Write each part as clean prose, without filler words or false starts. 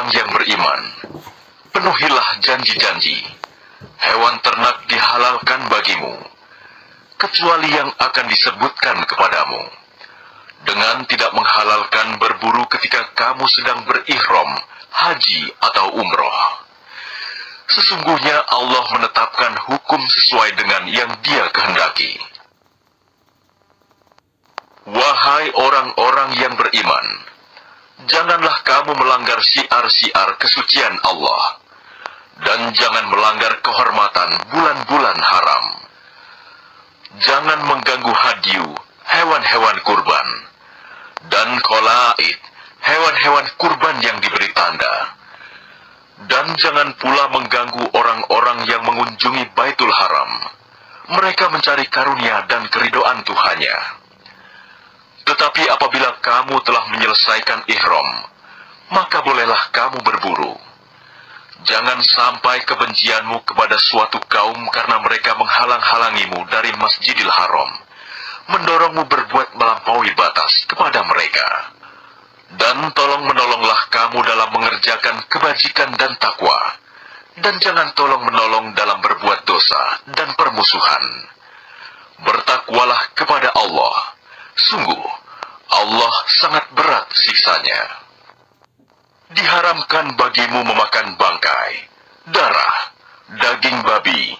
orang yang beriman, penuhilah janji-janji. Hewan ternak dihalalkan bagimu, kecuali yang akan disebutkan kepadamu, dengan tidak menghalalkan berburu ketika kamu sedang berihram, haji atau umroh. Sesungguhnya Allah menetapkan hukum sesuai dengan yang Dia kehendaki. Wahai orang-orang yang beriman, janganlah kamu melanggar syiar-syiar kesucian Allah, dan jangan melanggar kehormatan bulan-bulan haram. Jangan mengganggu hadyu, hewan-hewan kurban, dan qalaid, hewan-hewan kurban yang diberi tanda. Dan jangan pula mengganggu orang-orang yang mengunjungi Baitul Haram. Mereka mencari karunia dan keridhaan Tuhannya. Tetapi apabila kamu telah menyelesaikan ihram, maka bolehlah kamu berburu. Jangan sampai kebencianmu kepada suatu kaum karena mereka menghalang-halangimu dari Masjidil Haram, mendorongmu berbuat melampaui batas kepada mereka. Dan tolong-menolonglah kamu dalam mengerjakan kebajikan dan takwa, dan jangan tolong-menolong dalam berbuat dosa dan permusuhan. Bertakwalah kepada Allah, sungguh Allah sangat berat siksanya. Diharamkan bagimu memakan bangkai, darah, daging babi,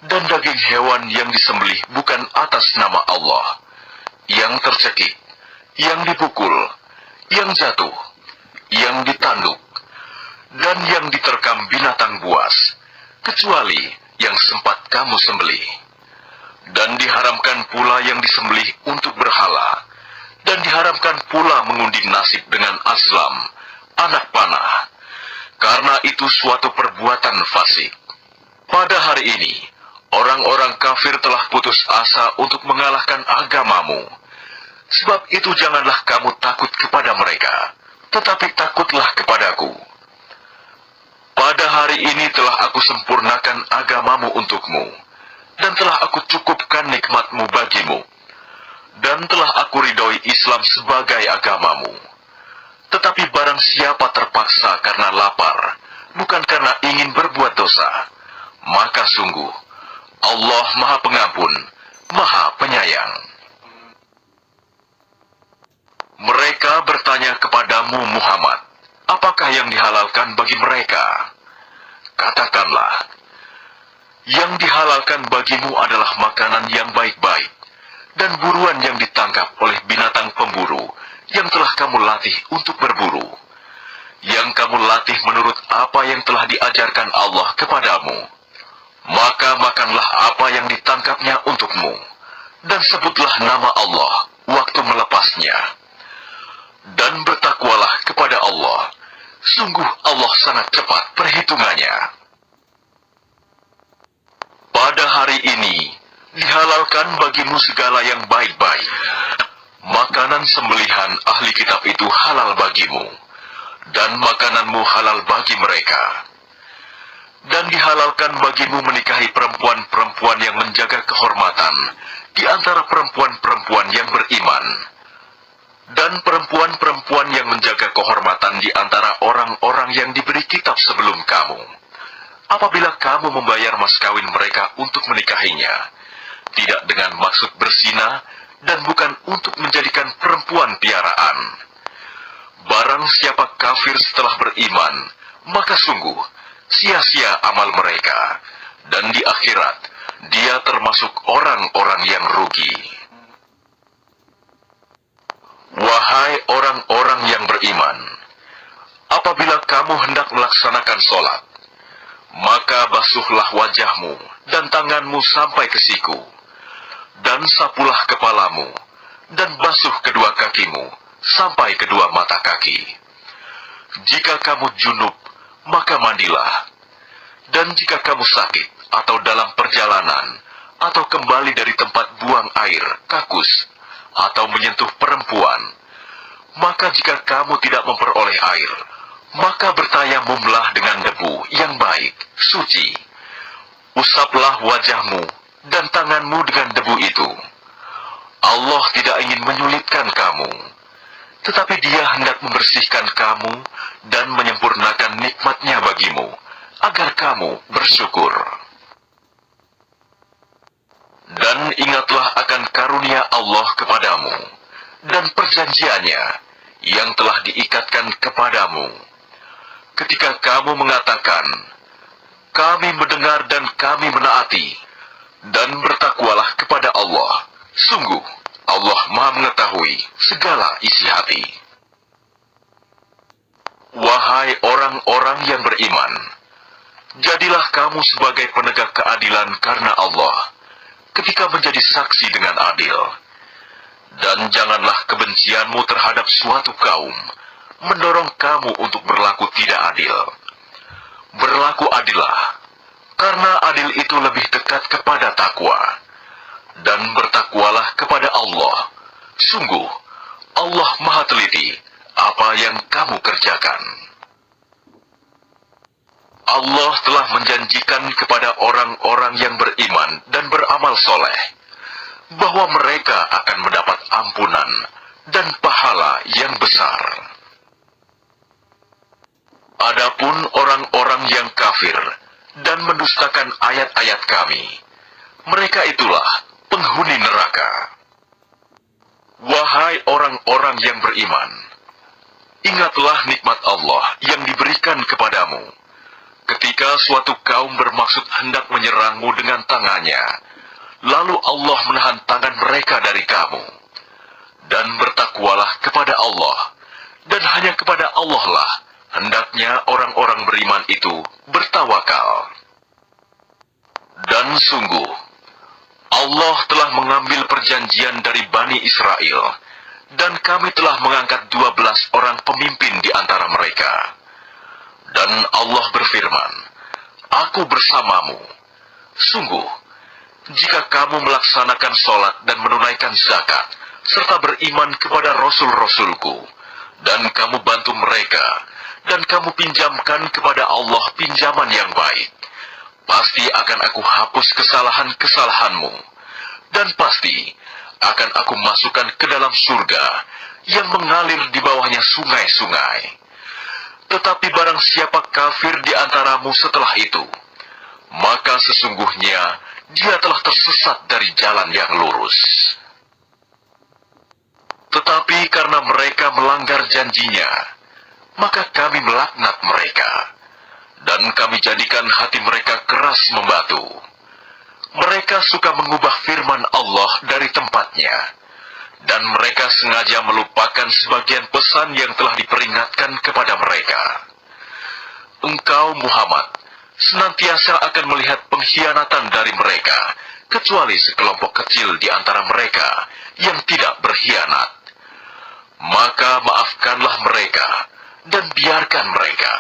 dan daging hewan yang disembelih bukan atas nama Allah, yang tercekik, yang dipukul, yang jatuh, yang ditanduk, dan yang diterkam binatang buas, kecuali yang sempat kamu sembelih. Dan diharamkan pula yang disembelih untuk berhala, dan diharamkan pula mengundi nasib dengan azlam, anak panah, karena itu suatu perbuatan fasik. Pada hari ini, orang-orang kafir telah putus asa untuk mengalahkan agamamu. Sebab itu janganlah kamu takut kepada mereka, tetapi takutlah kepadaku. Pada hari ini telah aku sempurnakan agamamu untukmu, dan telah aku cukupkan nikmatmu bagimu, dan telah aku ridhoi Islam sebagai agamamu. Tetapi barang siapa terpaksa karena lapar, bukan karena ingin berbuat dosa, maka sungguh Allah Maha Pengampun, Maha Penyayang. Mereka bertanya kepadamu Muhammad, apakah yang dihalalkan bagi mereka? Katakanlah, yang dihalalkan bagimu adalah makanan yang baik-baik, dan buruan yang ditangkap oleh binatang pemburu, yang telah kamu latih untuk berburu, yang kamu latih menurut apa yang telah diajarkan Allah kepadamu. Maka makanlah apa yang ditangkapnya untukmu, dan sebutlah nama Allah waktu melepasnya. Dan bertakwalah kepada Allah, sungguh Allah sangat cepat perhitungannya. Pada hari ini, dihalalkan bagimu segala yang baik-baik. Makanan sembelihan ahli kitab itu halal bagimu, dan makananmu halal bagi mereka. Dan dihalalkan bagimu menikahi perempuan-perempuan yang menjaga kehormatan di antara perempuan-perempuan yang beriman, dan perempuan-perempuan yang menjaga kehormatan di antara orang-orang yang diberi kitab sebelum kamu. Apabila kamu membayar mas kawin mereka untuk menikahinya, tidak dengan maksud berzina, dan bukan untuk menjadikan perempuan piaraan. Barang siapa kafir setelah beriman, maka sungguh sia-sia amal mereka, dan di akhirat dia termasuk orang-orang yang rugi. Wahai orang-orang yang beriman, apabila kamu hendak melaksanakan sholat, maka basuhlah wajahmu dan tanganmu sampai ke siku, dan sapulah kepalamu, dan basuh kedua kakimu sampai kedua mata kaki. Jika kamu junub, maka mandilah. Dan jika kamu sakit, atau dalam perjalanan, atau kembali dari tempat buang air, kakus, atau menyentuh perempuan, maka jika kamu tidak memperoleh air, maka bertayamumlah dengan debu yang baik, suci. Usaplah wajahmu dan tanganmu dengan debu itu. Allah tidak ingin menyulitkan kamu. tetapi Dia hendak membersihkan kamu dan menyempurnakan nikmat-Nya bagimu, agar kamu bersyukur. Dan ingatlah akan karunia Allah kepadamu, dan perjanjiannya yang telah diikatkan kepadamu. Ketika kamu mengatakan, kami mendengar dan kami menaati, dan bertakwalah kepada Allah. Sungguh, Allah Maha mengetahui segala isi hati. Wahai orang-orang yang beriman, jadilah kamu sebagai penegak keadilan karena Allah, ketika menjadi saksi dengan adil. Dan janganlah kebencianmu terhadap suatu kaum mendorong kamu untuk berlaku tidak adil. Berlaku adillah, karena adil itu lebih dekat kepada takwa. Dan bertakwalah kepada Allah. Sungguh, Allah Maha teliti apa yang kamu kerjakan. Allah telah menjanjikan kepada orang-orang yang beriman dan beramal soleh, bahwa mereka akan mendapat ampunan dan pahala yang besar. Adapun orang-orang yang kafir dan mendustakan ayat-ayat kami, mereka itulah penghuni neraka. Wahai orang-orang yang beriman, ingatlah nikmat Allah yang diberikan kepadamu, ketika suatu kaum bermaksud hendak menyerangmu dengan tangannya, lalu Allah menahan tangan mereka dari kamu. Dan bertakwalah kepada Allah, dan hanya kepada Allah lah hendaknya orang-orang beriman itu bertawakal. Dan sungguh, Allah telah mengambil perjanjian dari Bani Israel, dan kami telah mengangkat 12 orang pemimpin di antara mereka. Dan Allah berfirman, Aku bersamamu. Sungguh, jika kamu melaksanakan sholat dan menunaikan zakat, serta beriman kepada Rasul-Rasulku, dan kamu bantu mereka, dan kamu pinjamkan kepada Allah pinjaman yang baik, pasti akan aku hapus kesalahan-kesalahanmu, dan pasti akan aku masukkan ke dalam surga yang mengalir di bawahnya sungai-sungai. Tetapi barang siapa kafir di antaramu setelah itu, maka sesungguhnya dia telah tersesat dari jalan yang lurus. Tetapi karena mereka melanggar janjinya, maka kami melaknat mereka, dan kami jadikan hati mereka keras membatu. Mereka suka mengubah firman Allah dari tempatnya, dan mereka sengaja melupakan sebagian pesan yang telah diperingatkan kepada mereka. Engkau, Muhammad, senantiasa akan melihat pengkhianatan dari mereka, kecuali sekelompok kecil di antara mereka yang tidak berkhianat. Maka maafkanlah mereka, dan biarkan mereka.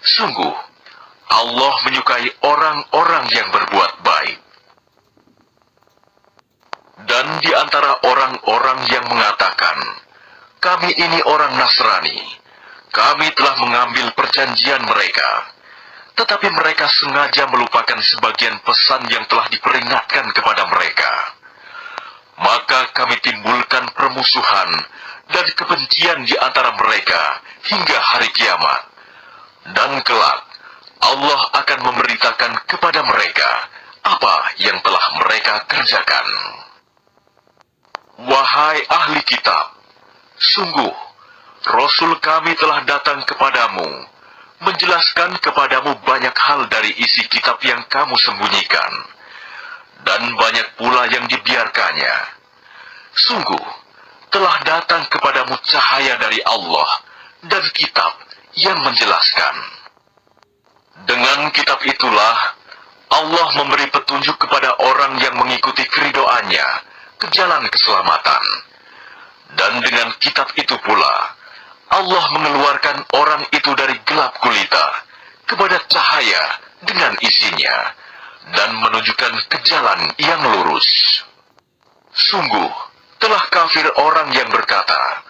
Sungguh, Allah menyukai orang-orang yang berbuat baik. Dan di antara orang-orang yang mengatakan, kami ini orang Nasrani, kami telah mengambil perjanjian mereka, tetapi mereka sengaja melupakan sebagian pesan yang telah diperingatkan kepada mereka. Maka kami timbulkan permusuhan dan kebencian di antara mereka hingga hari kiamat. Dan kelak, Allah akan memberitakan kepada mereka apa yang telah mereka kerjakan. Wahai ahli kitab, sungguh, Rasul kami telah datang kepadamu, menjelaskan kepadamu banyak hal dari isi kitab yang kamu sembunyikan, dan banyak pula yang dibiarkannya. Sungguh, telah datang kepadamu cahaya dari Allah dan kitab yang menjelaskan. Dengan kitab itulah Allah memberi petunjuk kepada orang yang mengikuti keridoannya ke jalan keselamatan. Dan dengan kitab itu pula Allah mengeluarkan orang itu dari gelap gulita kepada cahaya dengan isinya, dan menunjukkan ke jalan yang lurus. Sungguh, telah kafir orang yang berkata,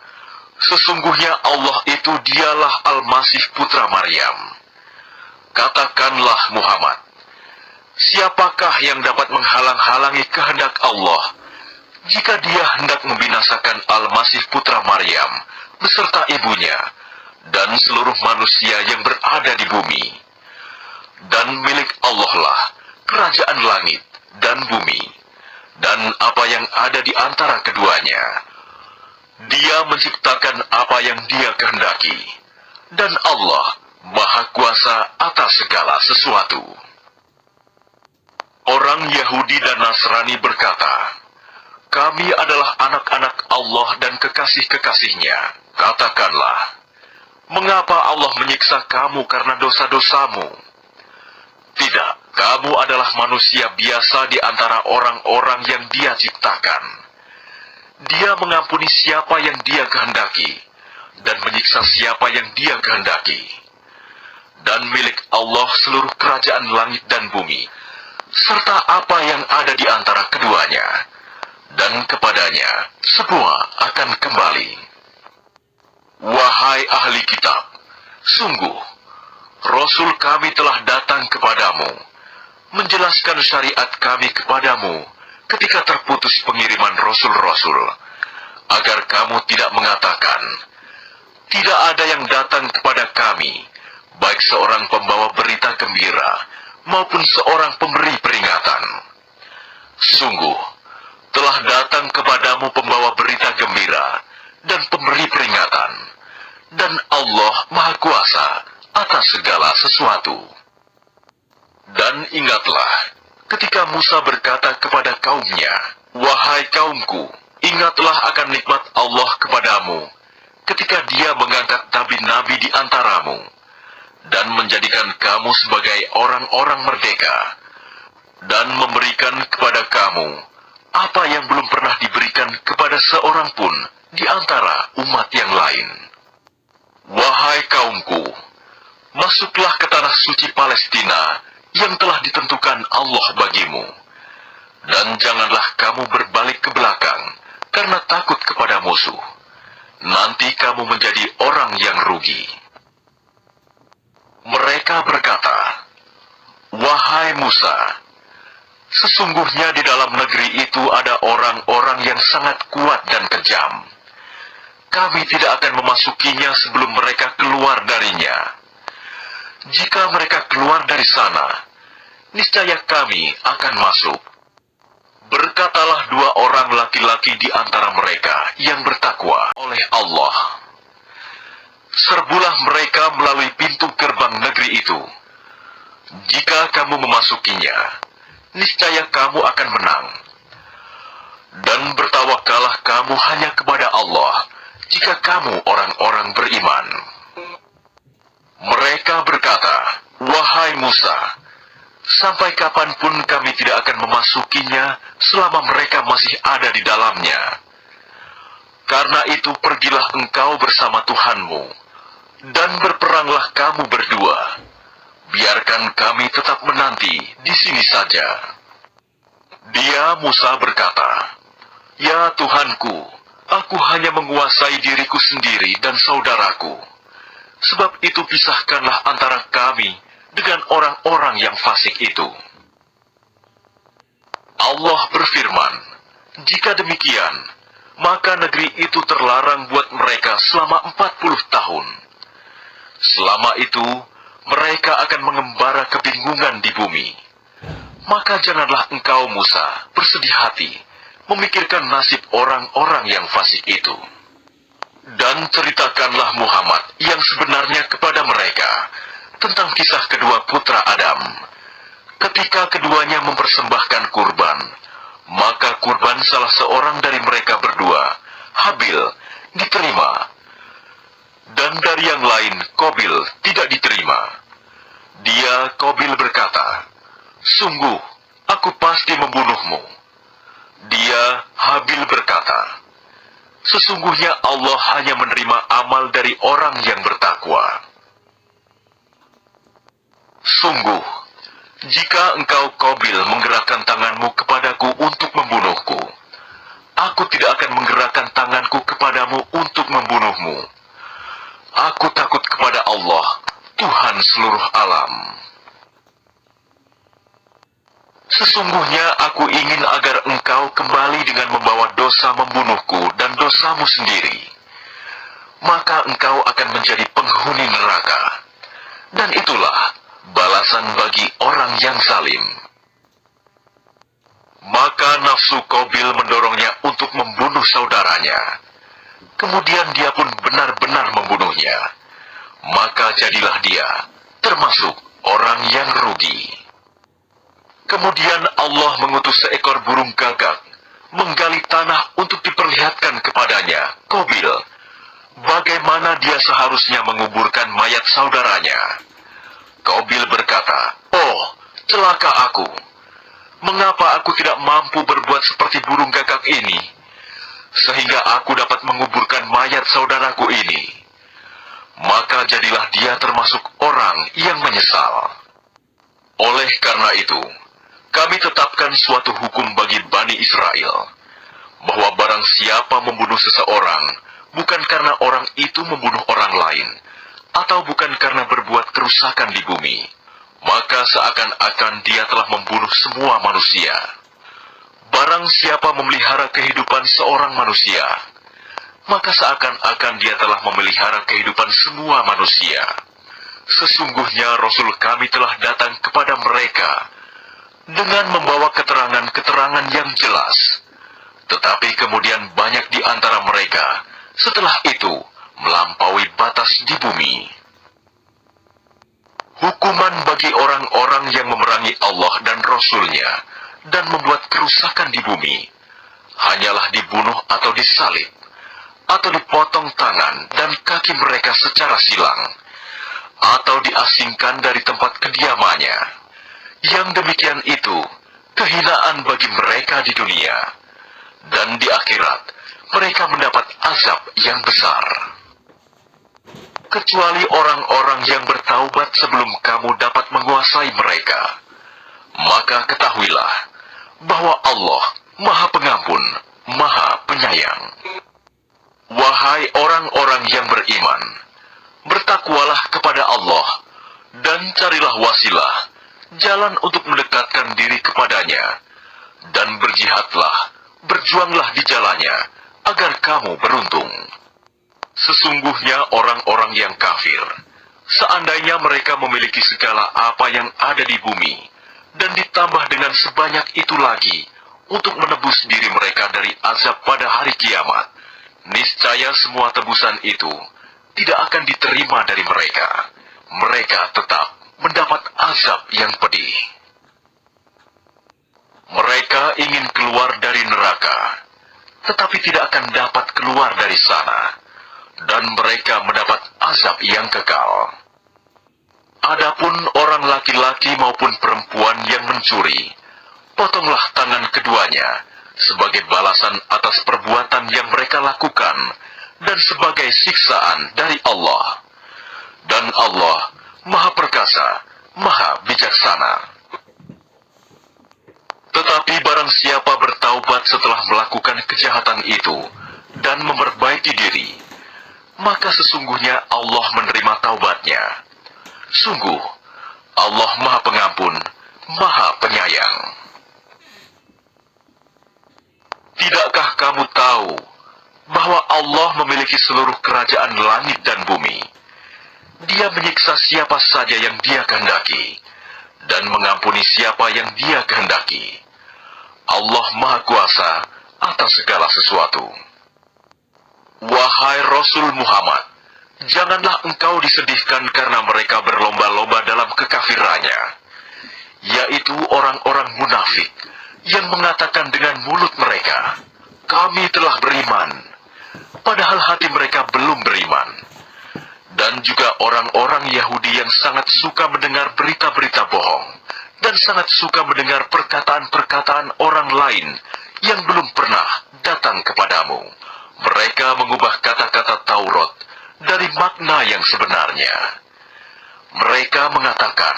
sesungguhnya Allah itu dialah Al-Masih putra Maryam. Katakanlah Muhammad, siapakah yang dapat menghalang-halangi kehendak Allah jika dia hendak membinasakan Al-Masih putra Maryam beserta ibunya, dan seluruh manusia yang berada di bumi. Dan milik Allah lah kerajaan langit dan bumi, dan apa yang ada di antara keduanya. Dia menciptakan apa yang Dia kehendaki, dan Allah Maha Kuasa atas segala sesuatu. Orang Yahudi dan Nasrani berkata, "Kami adalah anak-anak Allah dan kekasih-kekasihnya." Katakanlah, mengapa Allah menyiksa kamu karena dosa-dosamu? Tidak, kamu adalah manusia biasa di antara orang-orang yang Dia ciptakan. Dia mengampuni siapa yang Dia kehendaki, dan menyiksa siapa yang Dia kehendaki. Dan milik Allah seluruh kerajaan langit dan bumi, serta apa yang ada di antara keduanya, dan kepadanya semua akan kembali. Wahai ahli kitab, sungguh, Rasul kami telah datang kepadamu, menjelaskan syariat kami kepadamu ketika terputus pengiriman Rasul-Rasul, agar kamu tidak mengatakan, tidak ada yang datang kepada kami, baik seorang pembawa berita gembira, maupun seorang pemberi peringatan. Sungguh, telah datang kepadamu pembawa berita gembira dan pemberi peringatan, dan Allah Maha Kuasa atas segala sesuatu. Dan ingatlah, ketika Musa berkata kepada kaumnya, "Wahai kaumku, ingatlah akan nikmat Allah kepadamu, ketika Dia mengangkat nabi-nabi di antaramu, dan menjadikan kamu sebagai orang-orang merdeka, dan memberikan kepada kamu apa yang belum pernah diberikan kepada seorang pun di antara umat yang lain. Wahai kaumku, masuklah ke tanah suci Palestina yang telah ditentukan Allah bagimu, dan janganlah kamu berbalik ke belakang karena takut kepada musuh. Nanti kamu menjadi orang yang rugi." Mereka berkata, "Wahai Musa, sesungguhnya di dalam negeri itu ada orang-orang yang sangat kuat dan kejam. Kami tidak akan memasukinya sebelum mereka keluar darinya. Jika mereka keluar dari sana, niscaya kami akan masuk." Berkatalah dua orang laki-laki di antara mereka yang bertakwa oleh Allah, "Serbulah mereka melalui pintu gerbang negeri itu. Jika kamu memasukinya, niscaya kamu akan menang. Dan bertawakallah kamu hanya kepada Allah, jika kamu orang-orang beriman." Mereka berkata, "Wahai Musa, sampai kapanpun kami tidak akan memasukinya selama mereka masih ada di dalamnya. Karena itu pergilah engkau bersama Tuhanmu, dan berperanglah kamu berdua. Biarkan kami tetap menanti di sini saja." Dia Musa berkata, "Ya Tuhanku, aku hanya menguasai diriku sendiri dan saudaraku. Sebab itu pisahkanlah antara kami dengan orang-orang yang fasik itu." Allah berfirman, "Jika demikian, maka negeri itu terlarang buat mereka selama 40 tahun. Selama itu, mereka akan mengembara kebingungan di bumi. Maka janganlah engkau Musa bersedih hati memikirkan nasib orang-orang yang fasik itu. Dan ceritakanlah Muhammad yang sebenarnya kepada mereka tentang kisah kedua putra Adam. Ketika keduanya mempersembahkan kurban, maka kurban salah seorang dari mereka berdua, Habil, diterima, dan dari yang lain, Qabil, tidak diterima. Dia, Qabil, berkata, "Sungguh, aku pasti membunuhmu." Dia, Habil, berkata, "Sesungguhnya Allah hanya menerima amal dari orang yang bertakwa." Sungguh, jika engkau Qabil menggerakkan tanganmu kepadaku untuk membunuhku, aku tidak akan menggerakkan tanganku kepadamu untuk membunuhmu. Aku takut kepada Allah, Tuhan seluruh alam. Sesungguhnya aku ingin agar engkau kembali dengan membawa dosa membunuhku dan dosamu sendiri. maka engkau akan menjadi penghuni neraka. Dan itulah balasan bagi orang yang zalim. Maka nafsu Qabil mendorongnya untuk membunuh saudaranya. Kemudian dia pun benar-benar membunuhnya. Maka jadilah dia termasuk orang yang rugi. Kemudian Allah mengutus seekor burung gagak menggali tanah untuk diperlihatkan kepadanya, Qabil, bagaimana dia seharusnya menguburkan mayat saudaranya. Qabil berkata, "Oh, celaka aku. Mengapa aku tidak mampu berbuat seperti burung gagak ini, sehingga aku dapat menguburkan mayat saudaraku ini?" Maka jadilah dia termasuk orang yang menyesal. Oleh karena itu, kami tetapkan suatu hukum bagi Bani Israel, bahwa barang siapa membunuh seseorang, bukan karena orang itu membunuh orang lain, atau bukan karena berbuat kerusakan di bumi, maka seakan-akan dia telah membunuh semua manusia. Barang siapa memelihara kehidupan seorang manusia, maka seakan-akan dia telah memelihara kehidupan semua manusia. Sesungguhnya Rasul kami telah datang kepada mereka dengan membawa keterangan-keterangan yang jelas. Tetapi kemudian banyak di antara mereka setelah itu melampaui batas di bumi. Hukuman bagi orang-orang yang memerangi Allah dan Rasul-Nya dan membuat kerusakan di bumi hanyalah dibunuh atau disalib, atau dipotong tangan dan kaki mereka secara silang, atau diasingkan dari tempat kediamannya. Yang demikian itu kehinaan bagi mereka di dunia, dan di akhirat mereka mendapat azab yang besar. Kecuali orang-orang yang bertaubat sebelum kamu dapat menguasai mereka, maka ketahuilah bahwa Allah Maha Pengampun, Maha Penyayang. Wahai orang-orang yang beriman, bertakwalah kepada Allah dan carilah wasilah, jalan untuk mendekatkan diri kepadanya, dan berjihadlah, berjuanglah di jalannya, agar kamu beruntung. Sesungguhnya orang-orang yang kafir, seandainya mereka memiliki segala apa yang ada di bumi, dan ditambah dengan sebanyak itu lagi, untuk menebus diri mereka dari azab pada hari kiamat, niscaya semua tebusan itu tidak akan diterima dari mereka. Mereka tetap mendapat azab yang pedih. Mereka ingin keluar dari neraka, tetapi tidak akan dapat keluar dari sana, dan mereka mendapat azab yang kekal. Adapun orang laki-laki maupun perempuan yang mencuri, potonglah tangan keduanya sebagai balasan atas perbuatan yang mereka lakukan dan sebagai siksaan dari Allah. Dan Allah Maha Perkasa, Maha Bijaksana. Tetapi barang siapa bertaubat setelah melakukan kejahatan itu dan memperbaiki diri, maka sesungguhnya Allah menerima taubatnya. Sungguh, Allah Maha Pengampun, Maha Penyayang. Tidakkah kamu tahu bahwa Allah memiliki seluruh kerajaan langit dan bumi? Dia menyiksa siapa saja yang Dia kehendaki, dan mengampuni siapa yang Dia kehendaki. Allah Maha Kuasa atas segala sesuatu. Wahai Rasul Muhammad, janganlah engkau disedihkan karena mereka berlomba-lomba dalam kekafirannya, yaitu orang-orang munafik yang mengatakan dengan mulut mereka, "Kami telah beriman," padahal hati mereka belum beriman. Dan juga orang-orang Yahudi yang sangat suka mendengar berita-berita bohong, dan sangat suka mendengar perkataan-perkataan orang lain yang belum pernah datang kepadamu. Mereka mengubah kata-kata Taurat dari makna yang sebenarnya. Mereka mengatakan,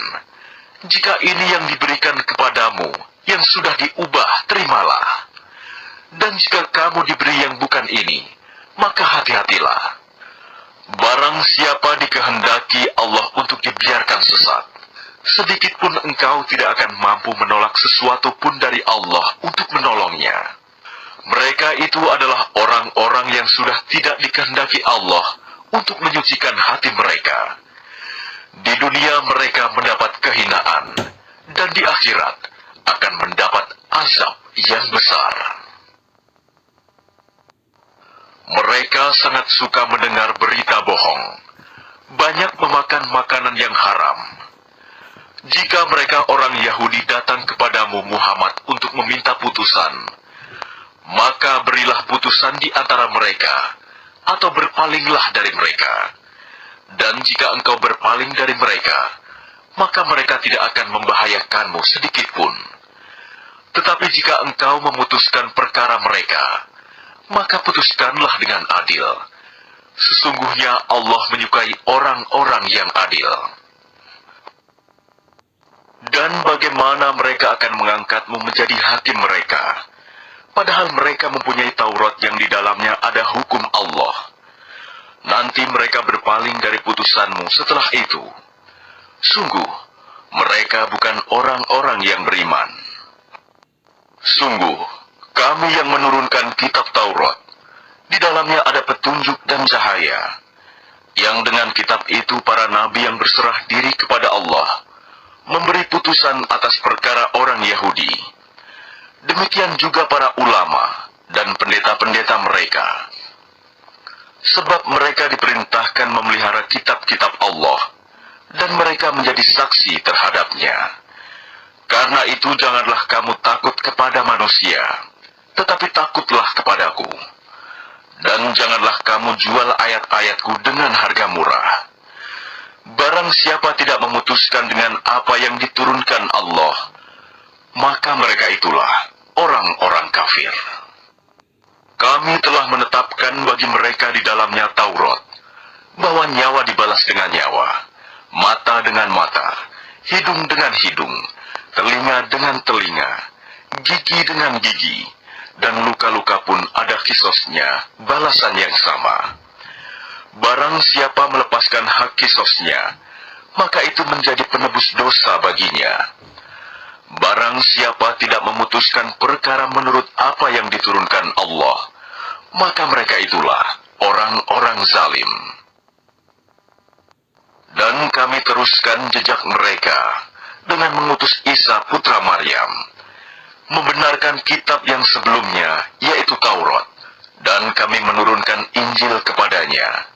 "Jika ini yang diberikan kepadamu, yang sudah diubah, terimalah. Dan jika kamu diberi yang bukan ini, maka hati-hatilah. Barang siapa dikehendaki Allah untuk dibiarkan sesat, sedikit pun engkau tidak akan mampu menolak sesuatu pun dari Allah untuk menolongnya. Mereka itu adalah orang-orang yang sudah tidak dikehendaki Allah untuk menyucikan hati mereka. Di dunia mereka mendapat kehinaan, dan di akhirat akan mendapat azab yang besar. Mereka sangat suka mendengar berita bohong, banyak memakan makanan yang haram. Jika mereka orang Yahudi datang kepadamu Muhammad untuk meminta putusan, maka berilah putusan di antara mereka, atau berpalinglah dari mereka. Dan jika engkau berpaling dari mereka, maka mereka tidak akan membahayakanmu sedikitpun. Tetapi jika engkau memutuskan perkara mereka, maka putuskanlah dengan adil. Sesungguhnya Allah menyukai orang-orang yang adil. Dan bagaimana mereka akan mengangkatmu menjadi hakim mereka, padahal mereka mempunyai Taurat yang di dalamnya ada hukum Allah. Nanti mereka berpaling dari putusanmu setelah itu. Sungguh, mereka bukan orang-orang yang beriman. Sungguh, kami yang menurunkan kitab Taurat, di dalamnya ada petunjuk dan cahaya, yang dengan kitab itu para nabi yang berserah diri kepada Allah, memberi putusan atas perkara orang Yahudi. Demikian juga para ulama dan pendeta-pendeta mereka. Sebab mereka diperintahkan memelihara kitab-kitab Allah, dan mereka menjadi saksi terhadapnya. Karena itu janganlah kamu takut kepada manusia, tetapi takutlah kepadaku. Dan janganlah kamu jual ayat-ayatku dengan harga murah. Barang siapa tidak memutuskan dengan apa yang diturunkan Allah, maka mereka itulah orang-orang kafir. Kami telah menetapkan bagi mereka di dalamnya Taurat, bahwa nyawa dibalas dengan nyawa, mata dengan mata, hidung dengan hidung, telinga dengan telinga, gigi dengan gigi, dan luka-luka pun ada kisosnya, balasan yang sama. Barang siapa melepaskan hak kisosnya, maka itu menjadi penebus dosa baginya. Barang siapa tidak memutuskan perkara menurut apa yang diturunkan Allah, maka mereka itulah orang-orang zalim. Dan kami teruskan jejak mereka dengan mengutus Isa putra Maryam, membenarkan kitab yang sebelumnya, yaitu Taurat, dan kami menurunkan Injil kepadanya.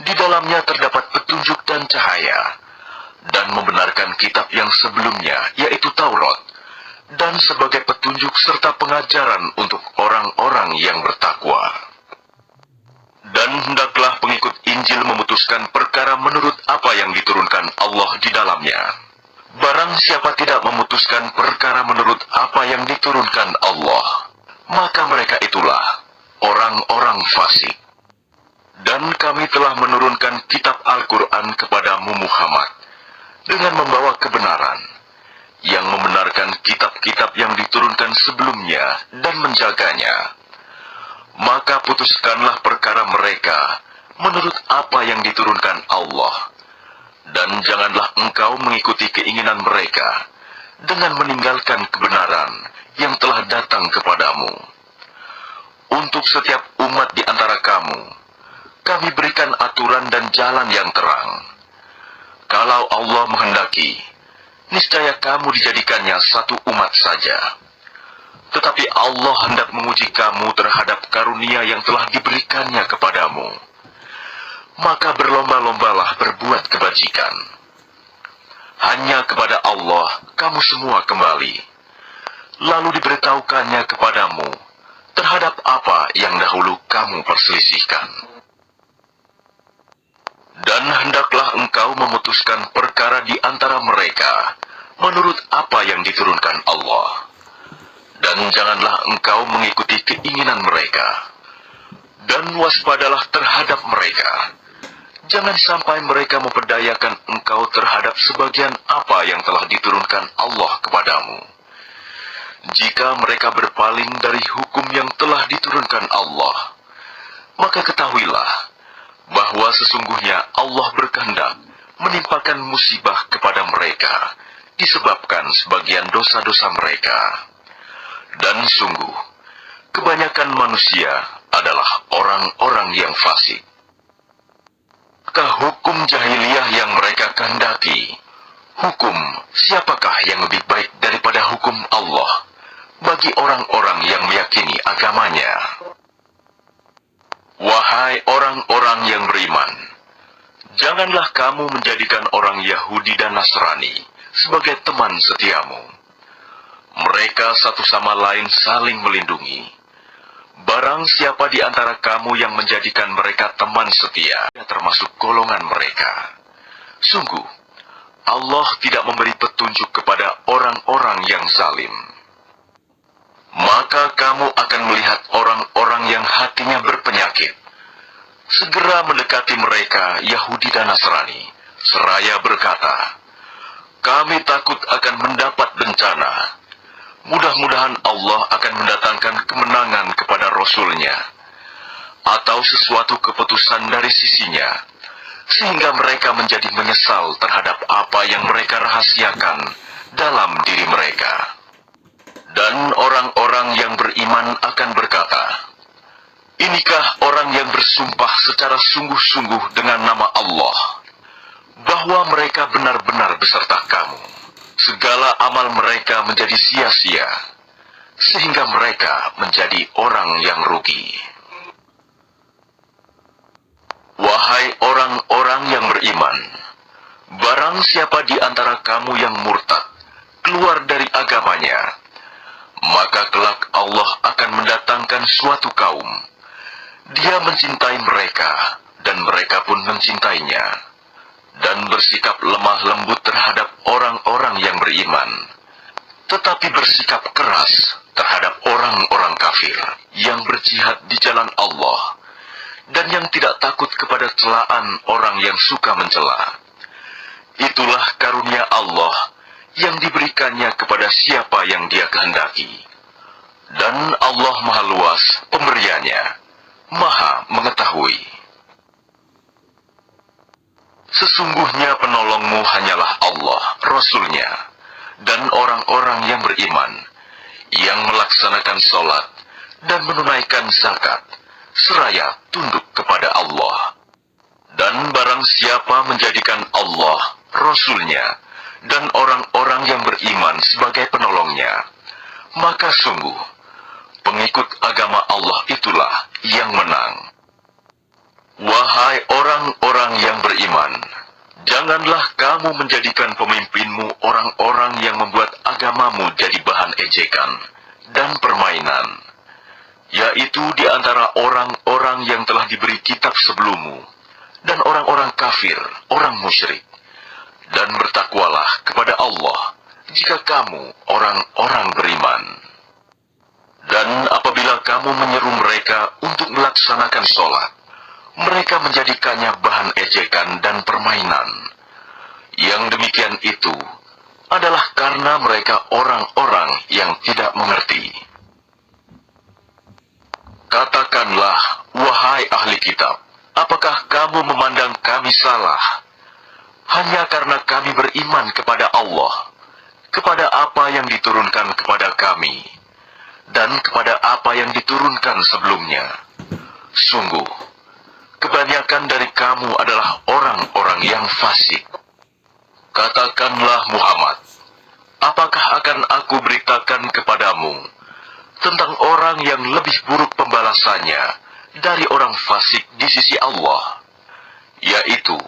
Di dalamnya terdapat petunjuk dan cahaya, dan membenarkan kitab yang sebelumnya, yaitu Taurat, dan sebagai petunjuk serta pengajaran untuk orang-orang yang bertakwa. Dan hendaklah pengikut Injil memutuskan perkara menurut apa yang diturunkan Allah di dalamnya. Barang siapa tidak memutuskan perkara menurut apa yang diturunkan Allah, maka mereka itulah orang-orang fasik. Dan kami telah menurunkan kitab Al-Quran kepadamu Muhammad, dengan membawa kebenaran, yang membenarkan kitab-kitab yang diturunkan sebelumnya dan menjaganya. Maka putuskanlah perkara mereka menurut apa yang diturunkan Allah, dan janganlah engkau mengikuti keinginan mereka dengan meninggalkan kebenaran yang telah datang kepadamu. Untuk setiap umat di antara kamu, kami berikan aturan dan jalan yang terang. Kalau Allah menghendaki, niscaya kamu dijadikannya satu umat saja. Tetapi Allah hendak menguji kamu terhadap karunia yang telah diberikannya kepadamu. Maka berlomba-lombalah berbuat kebajikan. Hanya kepada Allah kamu semua kembali. Lalu diberitahukannya kepadamu terhadap apa yang dahulu kamu perselisihkan. Dan hendaklah engkau memutuskan perkara di antara mereka menurut apa yang diturunkan Allah. Dan janganlah engkau mengikuti keinginan mereka. Dan waspadalah terhadap mereka. Jangan sampai mereka memperdayakan engkau terhadap sebagian apa yang telah diturunkan Allah kepadamu. Jika mereka berpaling dari hukum yang telah diturunkan Allah, maka ketahuilah bahwa sesungguhnya Allah berkehendak menimpakan musibah kepada mereka disebabkan sebagian dosa-dosa mereka. Dan sungguh, kebanyakan manusia adalah orang-orang yang fasik. Apakah hukum jahiliyah yang mereka kehendaki? Hukum siapakah yang lebih baik daripada hukum Allah bagi orang-orang yang meyakini agamanya? Wahai orang-orang yang beriman, janganlah kamu menjadikan orang Yahudi dan Nasrani sebagai teman setiamu. Mereka satu sama lain saling melindungi. Barang siapa di antara kamu yang menjadikan mereka teman setia, termasuk golongan mereka. Sungguh, Allah tidak memberi petunjuk kepada orang-orang yang zalim. Maka kamu akan melihat orang-orang yang hatinya berpenyakit segera mendekati mereka, Yahudi dan Nasrani, seraya berkata, kami takut akan mendapat bencana. Mudah-mudahan Allah akan mendatangkan kemenangan kepada Rasul-Nya, atau sesuatu keputusan dari sisinya, sehingga mereka menjadi menyesal terhadap apa yang mereka rahasiakan dalam diri mereka. Dan orang-orang yang beriman akan berkata, inikah orang yang bersumpah secara sungguh-sungguh dengan nama Allah, bahwa mereka benar-benar beserta kamu. Segala amal mereka menjadi sia-sia, sehingga mereka menjadi orang yang rugi. Wahai orang-orang yang beriman, barang siapa di antara kamu yang murtad, keluar dari agamanya, maka kelak Allah akan mendatangkan suatu kaum. Dia mencintai mereka, dan mereka pun mencintainya, dan bersikap lemah lembut terhadap orang-orang yang beriman, tetapi bersikap keras terhadap orang-orang kafir yang berjihad di jalan Allah, dan yang tidak takut kepada celaan orang yang suka mencela. Itulah karunia Allah yang diberikannya kepada siapa yang Dia kehendaki. Dan Allah Maha Luas pemberiannya, Maha mengetahui. Sesungguhnya penolongmu hanyalah Allah, Rasul-Nya, dan orang-orang yang beriman, yang melaksanakan sholat dan menunaikan zakat, seraya tunduk kepada Allah. Dan barang siapa menjadikan Allah, Rasul-Nya, dan orang-orang yang beriman sebagai penolongnya, maka sungguh, pengikut agama Allah itulah yang menang. Wahai orang-orang yang beriman, janganlah kamu menjadikan pemimpinmu orang-orang yang membuat agamamu jadi bahan ejekan dan permainan, yaitu di antara orang-orang yang telah diberi kitab sebelummu, dan orang-orang kafir, orang musyrik. Dan bertakwalah kepada Allah, jika kamu orang-orang beriman. Dan apabila kamu menyeru mereka untuk melaksanakan sholat, mereka menjadikannya bahan ejekan dan permainan. Yang demikian itu adalah karena mereka orang-orang yang tidak mengerti. Katakanlah, wahai ahli kitab, apakah kamu memandang kami salah? Hanya karena kami beriman kepada Allah, kepada apa yang diturunkan kepada kami, dan kepada apa yang diturunkan sebelumnya. Sungguh, kebanyakan dari kamu adalah orang-orang yang fasik. Katakanlah Muhammad, apakah akan aku beritakan kepadamu tentang orang yang lebih buruk pembalasannya dari orang fasik di sisi Allah, yaitu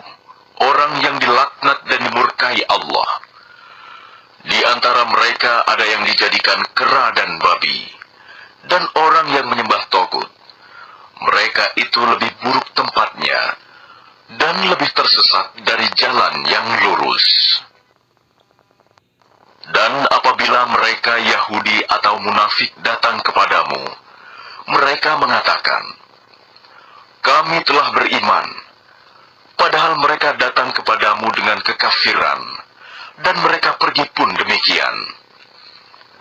orang yang dilaknat dan dimurkai Allah. Di antara mereka ada yang dijadikan kera dan babi, dan orang yang menyembah togut. Mereka itu lebih buruk tempatnya, dan lebih tersesat dari jalan yang lurus. Dan apabila mereka Yahudi atau munafik datang kepadamu, mereka mengatakan, kami telah beriman, padahal mereka datang kepadamu dengan kekafiran, dan mereka pergi pun demikian.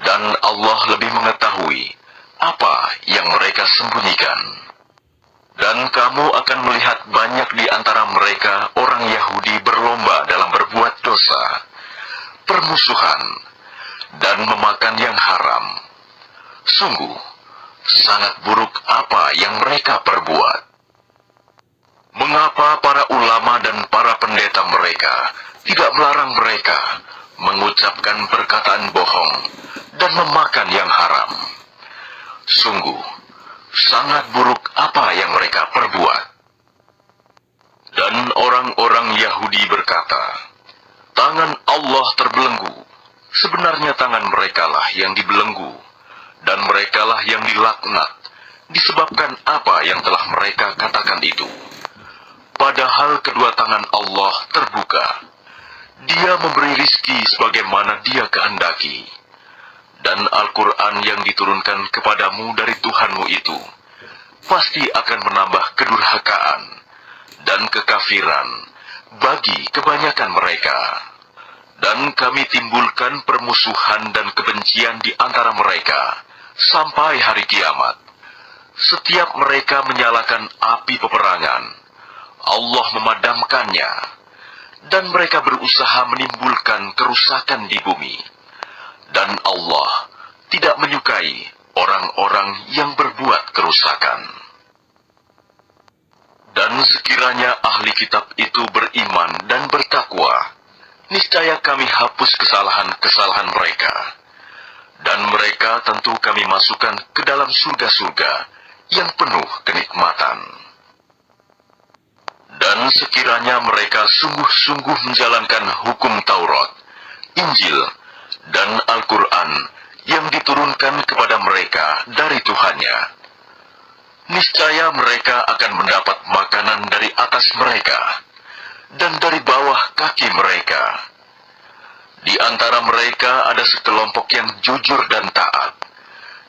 Dan Allah lebih mengetahui apa yang mereka sembunyikan. Dan kamu akan melihat banyak di antara mereka orang Yahudi berlomba dalam berbuat dosa, permusuhan, dan memakan yang haram. Sungguh, sangat buruk apa yang mereka perbuat. Mengapa para ulama mereka tidak melarang mereka mengucapkan perkataan bohong dan memakan yang haram. Sungguh, sangat buruk apa yang mereka perbuat. Dan orang-orang Yahudi berkata, tangan Allah terbelenggu. Sebenarnya tangan merekalah yang dibelenggu, dan merekalah yang dilaknat, disebabkan apa yang telah mereka katakan itu. Padahal kedua tangan Allah terbuka. Dia memberi rizki sebagaimana Dia kehendaki. Dan Al-Quran yang diturunkan kepadamu dari Tuhanmu itu pasti akan menambah kedurhakaan dan kekafiran bagi kebanyakan mereka. Dan kami timbulkan permusuhan dan kebencian di antara mereka sampai hari kiamat. Setiap mereka menyalakan api peperangan, Allah memadamkannya, dan mereka berusaha menimbulkan kerusakan di bumi. Dan Allah tidak menyukai orang-orang yang berbuat kerusakan. Dan sekiranya ahli kitab itu beriman dan bertakwa, niscaya kami hapus kesalahan-kesalahan mereka. Dan mereka tentu kami masukkan ke dalam surga-surga yang penuh kenikmatan. Dan sekiranya mereka sungguh-sungguh menjalankan hukum Taurat, Injil, dan Al-Quran yang diturunkan kepada mereka dari Tuhannya, niscaya mereka akan mendapat makanan dari atas mereka dan dari bawah kaki mereka. Di antara mereka ada sekelompok yang jujur dan taat,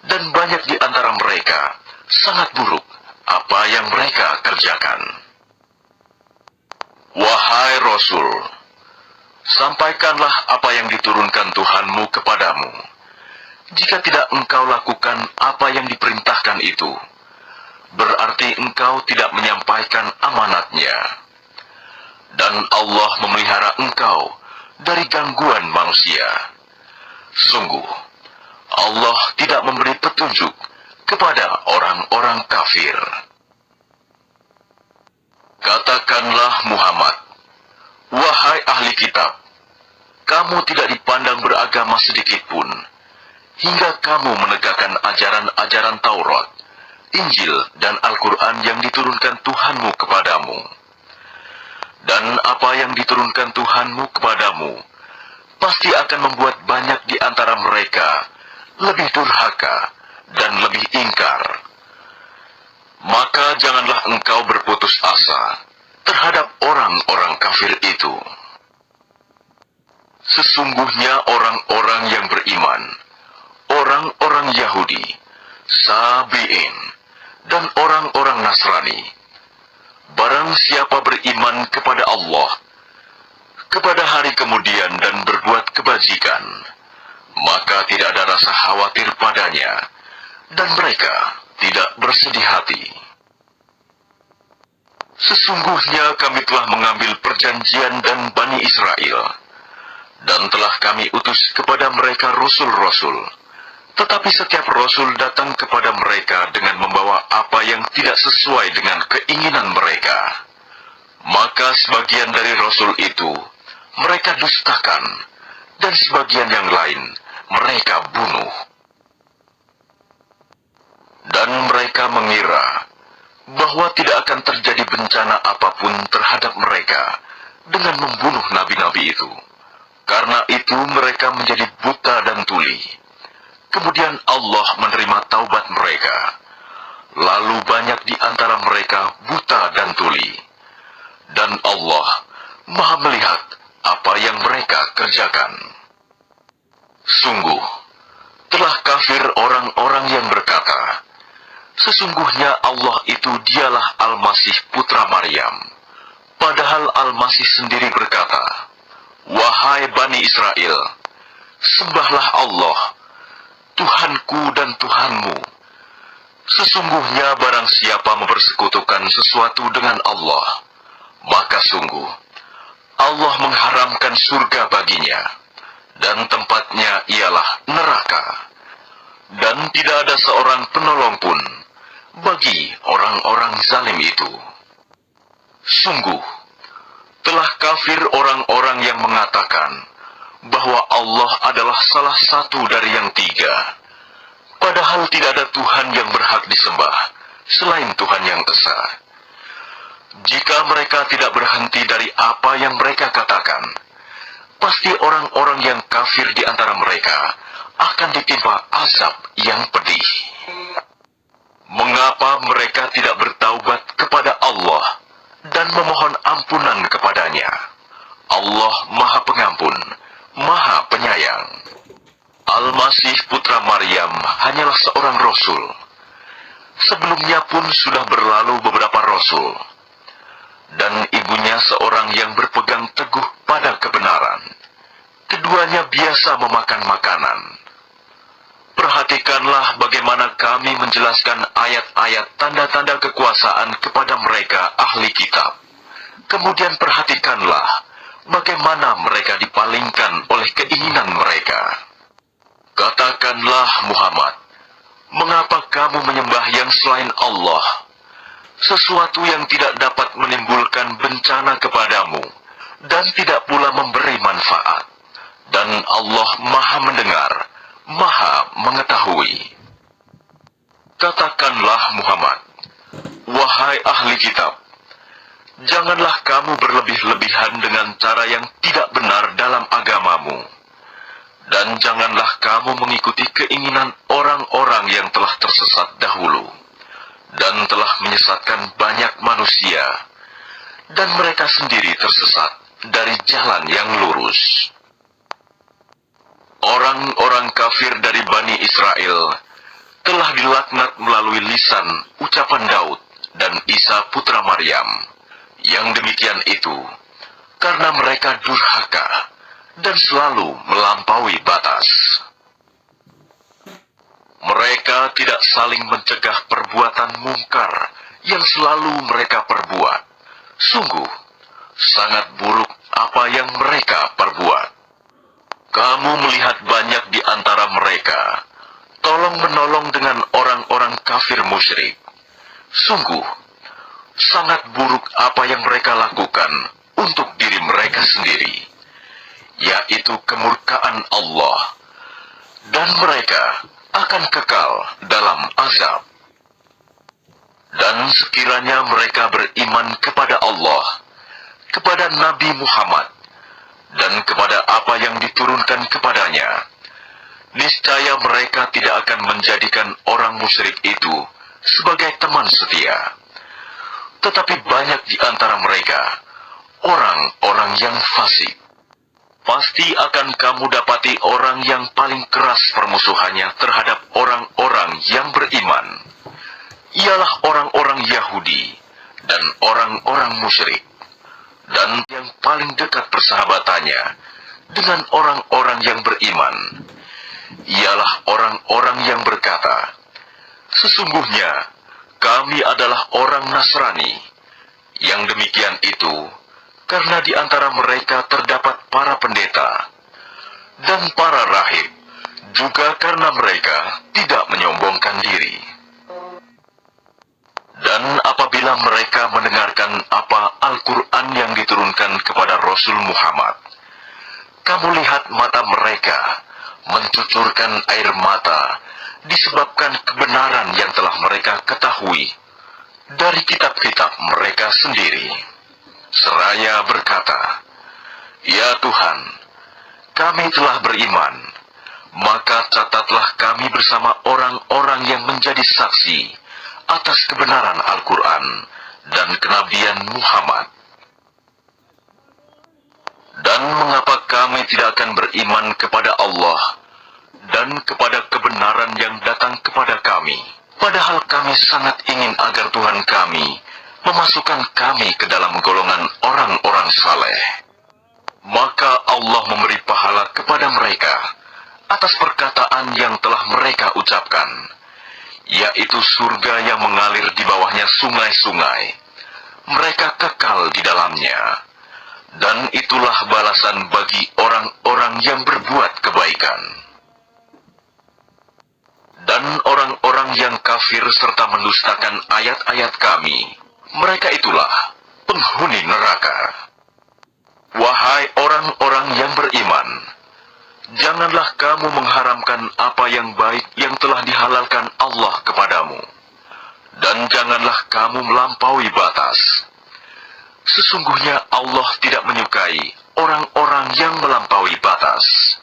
dan banyak di antara mereka sangat buruk apa yang mereka kerjakan. Wahai Rasul, sampaikanlah apa yang diturunkan Tuhanmu kepadamu. Jika tidak engkau lakukan apa yang diperintahkan itu, berarti engkau tidak menyampaikan amanatnya. Dan Allah memelihara engkau dari gangguan manusia. Sungguh, Allah tidak memberi petunjuk kepada orang-orang kafir. Katakanlah Muhammad, wahai ahli kitab, kamu tidak dipandang beragama sedikitpun, hingga kamu menegakkan ajaran-ajaran Taurat, Injil, dan Al-Quran yang diturunkan Tuhanmu kepadamu. Dan apa yang diturunkan Tuhanmu kepadamu pasti akan membuat banyak di antara mereka lebih durhaka dan lebih ingkar. Maka janganlah engkau berputus asa terhadap orang-orang kafir itu. Sesungguhnya orang-orang yang beriman, orang-orang Yahudi, Sabi'in, dan orang-orang Nasrani, barang siapa beriman kepada Allah, kepada hari kemudian dan berbuat kebajikan, maka tidak ada rasa khawatir padanya, dan mereka tidak bersedih hati. Sesungguhnya kami telah mengambil perjanjian dan Bani Israel, dan telah kami utus kepada mereka rasul-rasul. Tetapi setiap rasul datang kepada mereka dengan membawa apa yang tidak sesuai dengan keinginan mereka. Maka sebagian dari rasul itu mereka dustakan, dan sebagian yang lain mereka bunuh. Dan mereka mengira bahwa tidak akan terjadi bencana apapun terhadap mereka dengan membunuh nabi-nabi itu. Karena itu mereka menjadi buta dan tuli. Kemudian Allah menerima taubat mereka. Lalu banyak di antara mereka buta dan tuli. Dan Allah Maha melihat apa yang mereka kerjakan. Sungguh, telah kafir orang-orang yang berkata, sesungguhnya Allah itu dialah Al-Masih putra Maryam. Padahal Al-Masih sendiri berkata, wahai Bani Israel, sembahlah Allah, Tuhanku dan Tuhanmu. Sesungguhnya barang siapa mempersekutukan sesuatu dengan Allah, maka sungguh Allah mengharamkan surga baginya, dan tempatnya ialah neraka. Dan tidak ada seorang penolong pun bagi orang-orang zalim itu. Sungguh, Telah kafir orang-orang yang mengatakan bahwa Allah adalah salah satu dari yang tiga, padahal tidak ada Tuhan yang berhak disembah selain Tuhan yang esa. Jika mereka tidak berhenti dari apa yang mereka katakan, pasti orang-orang yang kafir di antara mereka akan ditimpa azab yang pedih. Mengapa mereka tidak bertaubat kepada Allah dan memohon ampunan kepadanya? Allah Maha Pengampun, Maha Penyayang. Al-Masih putra Maryam hanyalah seorang rasul. Sebelumnya pun sudah berlalu beberapa rasul, dan ibunya seorang yang berpegang teguh pada kebenaran. Keduanya biasa memakan makanan. Perhatikanlah bagaimana kami menjelaskan ayat-ayat tanda-tanda kekuasaan kepada mereka ahli kitab. Kemudian perhatikanlah bagaimana mereka dipalingkan oleh keinginan mereka. Katakanlah Muhammad, mengapa kamu menyembah yang selain Allah, sesuatu yang tidak dapat menimbulkan bencana kepadamu dan tidak pula memberi manfaat, dan Allah Maha mendengar, Maha mengetahui. Katakanlah Muhammad, wahai ahli kitab, janganlah kamu berlebih-lebihan dengan cara yang tidak benar dalam agamamu, dan janganlah kamu mengikuti keinginan orang-orang yang telah tersesat dahulu dan telah menyesatkan banyak manusia, dan mereka sendiri tersesat dari jalan yang lurus. Orang-orang kafir dari Bani Israel telah dilaknat melalui lisan ucapan Daud dan Isa putra Maryam. Yang demikian itu karena mereka durhaka dan selalu melampaui batas. Mereka tidak saling mencegah perbuatan mungkar yang selalu mereka perbuat. Sungguh, sangat buruk apa yang mereka perbuat. Kamu melihat banyak di antara mereka tolong-menolong dengan orang-orang kafir musyrik. Sungguh, sangat buruk apa yang mereka lakukan untuk diri mereka sendiri, yaitu kemurkaan Allah, dan mereka akan kekal dalam azab. Dan sekiranya mereka beriman kepada Allah, kepada Nabi Muhammad, dan kepada apa yang diturunkan kepadanya, niscaya mereka tidak akan menjadikan orang musyrik itu sebagai teman setia. Tetapi banyak di antara mereka orang-orang yang fasik. Pasti akan kamu dapati orang yang paling keras permusuhannya terhadap orang-orang yang beriman, ialah orang-orang Yahudi dan orang-orang musyrik. Dan yang paling dekat persahabatannya dengan orang-orang yang beriman, ialah orang-orang yang berkata, sesungguhnya kami adalah orang Nasrani. Yang demikian itu karena di antara mereka terdapat para pendeta dan para rahib, juga karena mereka tidak menyombongkan diri. Dan apabila mereka mendengarkan apa Al-Quran yang diturunkan kepada Rasul Muhammad, kamu lihat mata mereka mencucurkan air mata disebabkan kebenaran yang telah mereka ketahui dari kitab-kitab mereka sendiri. Seraya berkata, ya Tuhan, kami telah beriman, maka catatlah kami bersama orang-orang yang menjadi saksi atas kebenaran Al-Quran dan kenabian Muhammad. Dan mengapa kami tidak akan beriman kepada Allah dan kepada kebenaran yang datang kepada kami, padahal kami sangat ingin agar Tuhan kami memasukkan kami ke dalam golongan orang-orang saleh. Maka Allah memberi pahala kepada mereka atas perkataan yang telah mereka ucapkan, yaitu surga yang mengalir di bawahnya sungai-sungai. Mereka kekal di dalamnya, dan itulah balasan bagi orang-orang yang berbuat kebaikan. Dan orang-orang yang kafir serta mendustakan ayat-ayat kami, mereka itulah penghuni neraka. Wahai orang-orang yang beriman, janganlah kamu mengharamkan apa yang baik yang telah dihalalkan Allah kepadamu. Dan janganlah kamu melampaui batas. Sesungguhnya Allah tidak menyukai orang-orang yang melampaui batas.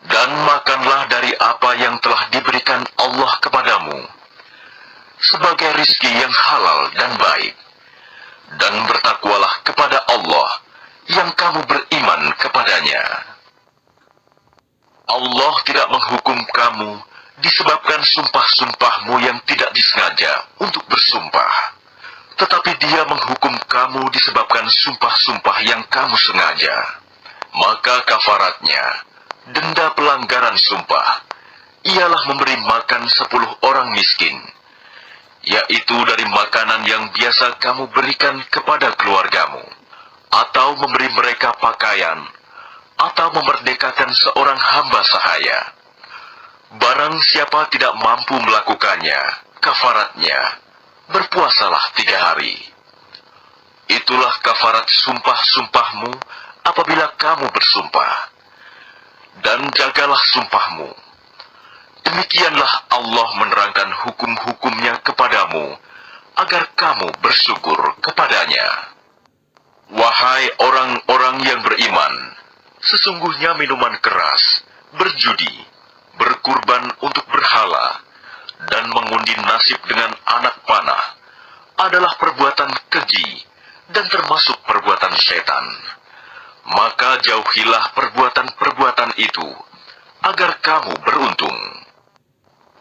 Dan makanlah dari apa yang telah diberikan Allah kepadamu, sebagai rizki yang halal dan baik. Dan bertakwalah kepada Allah yang kamu beriman kepadanya. Allah tidak menghukum kamu disebabkan sumpah-sumpahmu yang tidak disengaja untuk bersumpah. Tetapi Dia menghukum kamu disebabkan sumpah-sumpah yang kamu sengaja. Maka kafaratnya, denda pelanggaran sumpah, ialah memberi makan 10 orang miskin, yaitu dari makanan yang biasa kamu berikan kepada keluargamu, atau memberi mereka pakaian, atau memerdekakan seorang hamba sahaya. Barang siapa tidak mampu melakukannya, kafaratnya, berpuasalah 3 hari. Itulah kafarat sumpah-sumpahmu apabila kamu bersumpah. Dan jagalah sumpahmu. Demikianlah Allah menerangkan hukum-hukumnya kepadamu, agar kamu bersyukur kepadanya. Wahai orang-orang yang beriman, sesungguhnya minuman keras, berjudi, berkurban untuk berhala, dan mengundi nasib dengan anak panah adalah perbuatan keji dan termasuk perbuatan setan. Maka jauhilah perbuatan-perbuatan itu, agar kamu beruntung.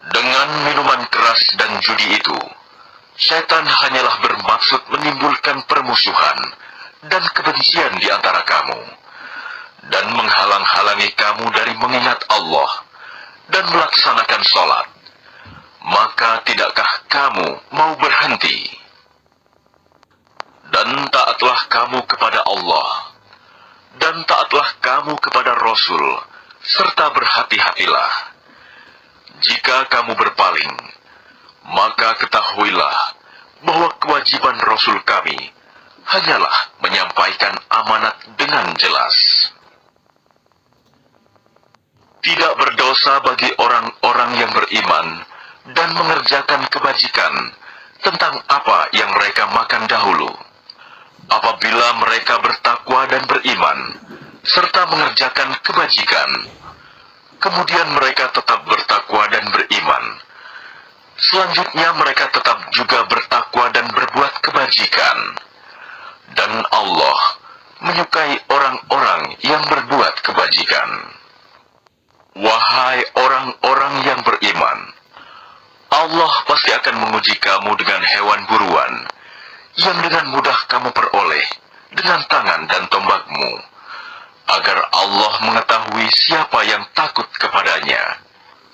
Dengan minuman keras dan judi itu, setan hanyalah bermaksud menimbulkan permusuhan dan kebencian di antara kamu, dan menghalang-halangi kamu dari mengingat Allah dan melaksanakan sholat. Maka tidakkah kamu mau berhenti? Dan taatlah kamu kepada Allah, dan taatlah kamu kepada Rasul, serta berhati-hatilah. Jika kamu berpaling, maka ketahuilah bahwa kewajiban Rasul kami hanyalah menyampaikan amanat dengan jelas. Tidak berdosa bagi orang-orang yang beriman dan mengerjakan kebajikan tentang apa yang mereka makan dahulu. Apabila mereka bertakwa dan beriman, serta mengerjakan kebajikan, kemudian mereka tetap bertakwa dan beriman, selanjutnya mereka tetap juga bertakwa dan berbuat kebajikan, dan Allah menyukai orang-orang yang berbuat kebajikan. Wahai orang-orang yang beriman, Allah pasti akan menguji kamu dengan hewan buruan, yang dengan mudah kamu peroleh dengan tangan dan tombakmu, agar Allah mengetahui siapa yang takut kepadanya,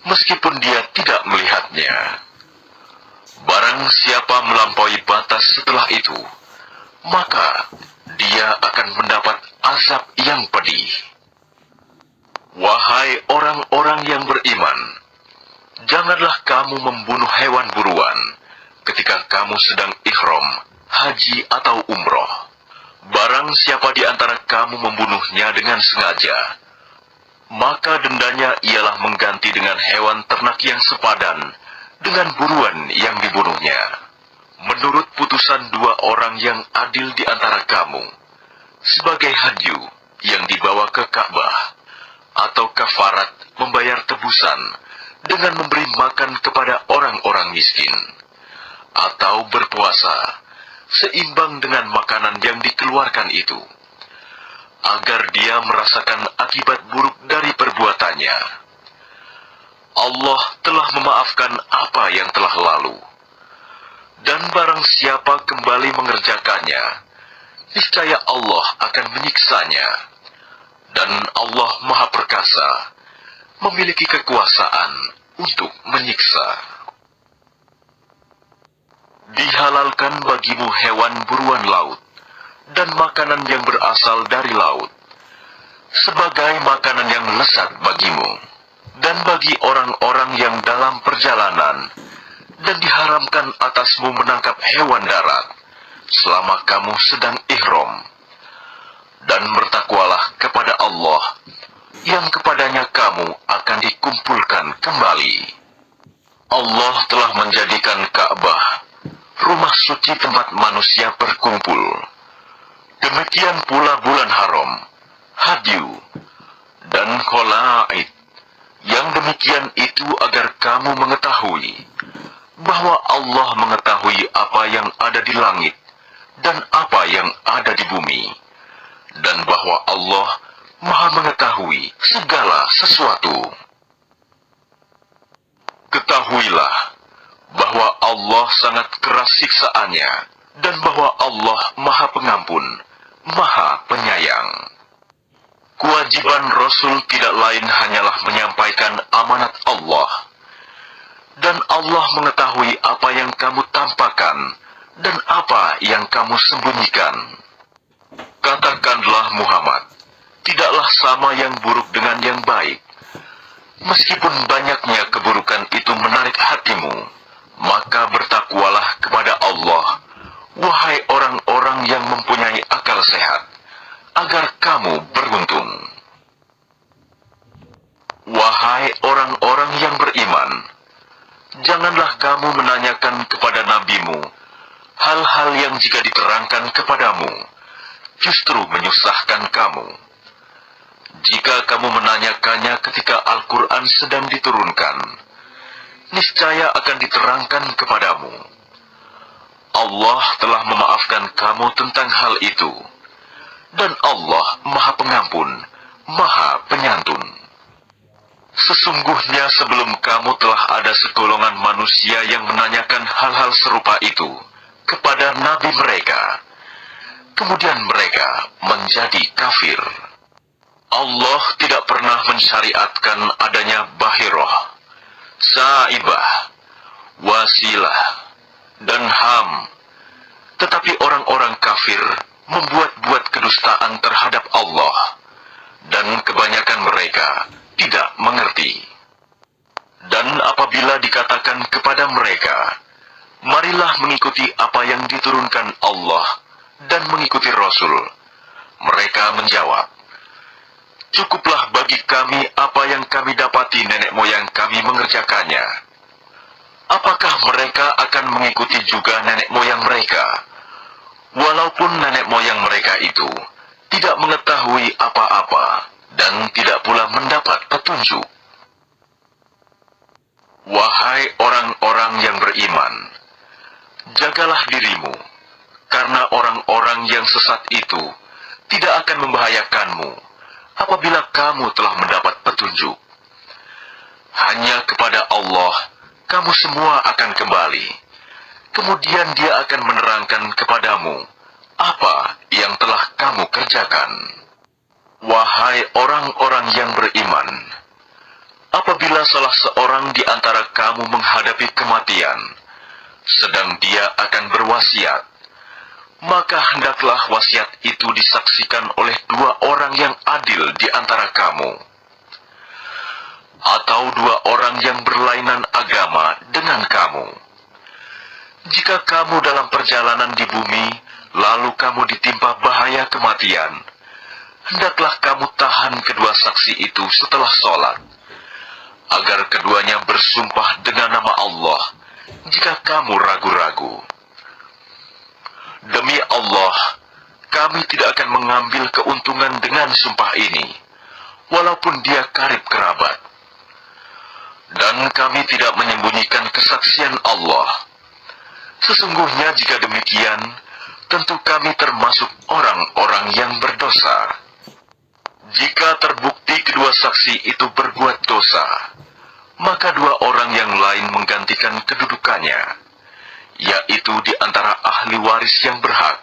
meskipun dia tidak melihatnya. Barang siapa melampaui batas setelah itu, maka dia akan mendapat azab yang pedih. Wahai orang-orang yang beriman, janganlah kamu membunuh hewan buruan ketika kamu sedang ihram, haji atau umroh. Barang siapa di antara kamu membunuhnya dengan sengaja, maka dendanya ialah mengganti dengan hewan ternak yang sepadan dengan buruan yang dibunuhnya. Menurut putusan 2 orang yang adil di antara kamu, sebagai hadyu yang dibawa ke Ka'bah, atau kafarat membayar tebusan dengan memberi makan kepada orang-orang miskin, atau berpuasa seimbang dengan makanan yang dikeluarkan itu, agar dia merasakan akibat buruk dari perbuatannya. Allah telah memaafkan apa yang telah lalu, dan barang siapa kembali mengerjakannya, niscaya Allah akan menyiksanya. Dan Allah Maha Perkasa, memiliki kekuasaan untuk menyiksa. Dihalalkan bagimu hewan buruan laut dan makanan yang berasal dari laut, sebagai makanan yang lezat bagimu dan bagi orang-orang yang dalam perjalanan, dan diharamkan atasmu menangkap hewan darat selama kamu sedang ihram. dan bertakwalah kepada Allah, yang kepadanya kamu akan dikumpulkan kembali. Allah telah menjadikan Ka'bah rumah suci tempat manusia berkumpul. Demikian pula bulan haram, hadyu, dan kholaid. Yang demikian itu agar kamu mengetahui bahwa Allah mengetahui apa yang ada di langit dan apa yang ada di bumi, dan bahwa Allah Maha mengetahui segala sesuatu. Ketahuilah bahwa Allah sangat keras siksaannya, dan bahwa Allah Maha Pengampun, Maha Penyayang. Kewajiban Rasul tidak lain hanyalah menyampaikan amanat Allah, dan Allah mengetahui apa yang kamu tampakkan dan apa yang kamu sembunyikan. Katakanlah Muhammad, tidaklah sama yang buruk dengan yang baik. Meskipun banyaknya keburukan itu menarik hatimu, maka bertakwalah kepada Allah, wahai orang-orang yang mempunyai akal sehat, agar kamu beruntung. Wahai orang-orang yang beriman, janganlah kamu menanyakan kepada nabimu hal-hal yang jika diterangkan kepadamu, justru menyusahkan kamu. Jika kamu menanyakannya ketika Al-Quran sedang diturunkan, niscaya akan diterangkan kepadamu. Allah telah memaafkan kamu tentang hal itu, dan Allah Maha Pengampun, Maha Penyantun. Sesungguhnya sebelum kamu telah ada segolongan manusia yang menanyakan hal-hal serupa itu kepada nabi mereka, kemudian mereka menjadi kafir. Allah tidak pernah mensyariatkan adanya bahirah, saibah, wasilah, dan ham, tetapi orang-orang kafir membuat-buat kedustaan terhadap Allah, dan kebanyakan mereka tidak mengerti. Dan apabila dikatakan kepada mereka, marilah mengikuti apa yang diturunkan Allah dan mengikuti Rasul, mereka menjawab, cukuplah bagi kami apa yang kami dapati nenek moyang kami mengerjakannya. Apakah mereka akan mengikuti juga nenek moyang mereka, walaupun nenek moyang mereka itu tidak mengetahui apa-apa dan tidak pula mendapat petunjuk? Wahai orang-orang yang beriman, jagalah dirimu, karena orang-orang yang sesat itu tidak akan membahayakanmu apabila kamu telah mendapat petunjuk. Hanya kepada Allah kamu semua akan kembali, kemudian Dia akan menerangkan kepadamu apa yang telah kamu kerjakan. Wahai orang-orang yang beriman, apabila salah seorang di antara kamu menghadapi kematian, sedang dia akan berwasiat, maka hendaklah wasiat itu disaksikan oleh dua orang yang adil di antara kamu, atau dua orang yang berlainan agama dengan kamu. Jika kamu dalam perjalanan di bumi, lalu kamu ditimpa bahaya kematian, hendaklah kamu tahan kedua saksi itu setelah sholat, agar keduanya bersumpah dengan nama Allah jika kamu ragu-ragu. Demi Allah, kami tidak akan mengambil keuntungan dengan sumpah ini, walaupun dia karib kerabat. Dan kami tidak menyembunyikan kesaksian Allah. Sesungguhnya jika demikian, tentu kami termasuk orang-orang yang berdosa. Jika terbukti kedua saksi itu berbuat dosa, maka dua orang yang lain menggantikan kedudukannya, yaitu di antara ahli waris yang berhak